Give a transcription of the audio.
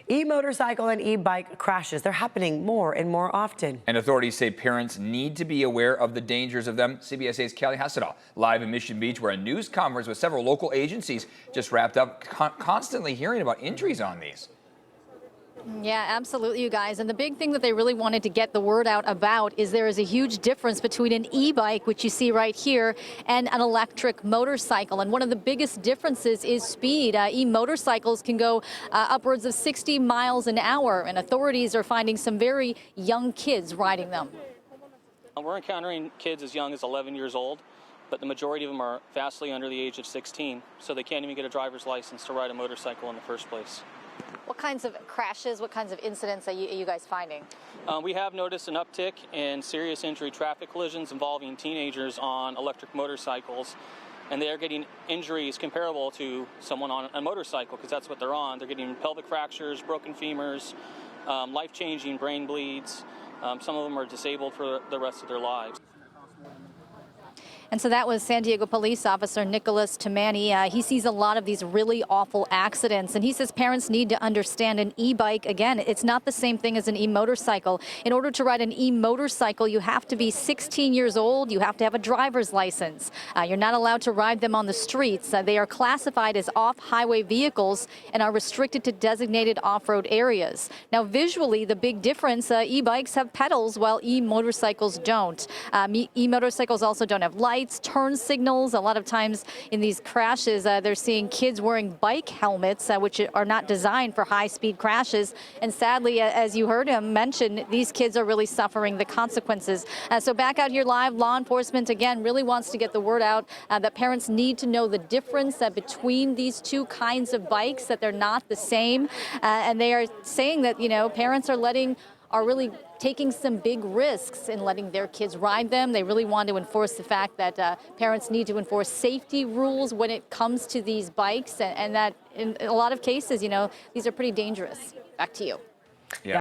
E-motorcycle and e-bike crashes, they're happening more and more often. And authorities say parents need to be aware of the dangers of them. CBS 8's Kelly Hassedal live in Mission Beach, where a news conference with several local agencies just wrapped up, constantly hearing about injuries on these. Yeah, absolutely, you guys. And the big thing that they really wanted to get the word out about is there is a huge difference between an e-bike, which you see right here, and an electric motorcycle. And one of the biggest differences is speed. E-motorcycles can go upwards of 60 miles an hour, and authorities are finding some very young kids riding them. We're encountering kids as young as 11 years old, but the majority of them are vastly under the age of 16, so they can't even get a driver's license to ride a motorcycle in the first place. What kinds of crashes, what kinds of incidents are you guys finding? We have noticed an uptick in serious injury traffic collisions involving teenagers on electric motorcycles, and they are getting injuries comparable to someone on a motorcycle, because that's what they're on. They're getting pelvic fractures, broken femurs, life-changing brain bleeds. Some of them are disabled for the rest of their lives. And so that was San Diego police officer Nicholas Tamani. He sees a lot of these really awful accidents, and he says parents need to understand an e-bike. Again, it's not the same thing as an e-motorcycle. In order to ride an e-motorcycle, you have to be 16 years old. You have to have a driver's license. You're not allowed to ride them on the streets. They are classified as off-highway vehicles and are restricted to designated off-road areas. Now, visually, the big difference, e-bikes have pedals while e-motorcycles don't. E-motorcycles also don't have lights, turn signals. A lot of times in these crashes, they're seeing kids wearing bike helmets, which are not designed for high-speed crashes. And sadly, as you heard him mention, these kids are really suffering the consequences. So back out here live, law enforcement, again, really wants to get the word out that parents need to know the difference between these two kinds of bikes, that they're not the same. And they are saying that, you know, parents are really taking some big risks in letting their kids ride them. They really want to enforce the fact that parents need to enforce safety rules when it comes to these bikes, and that in a lot of cases, you know, these are pretty dangerous. Back to you. Yeah.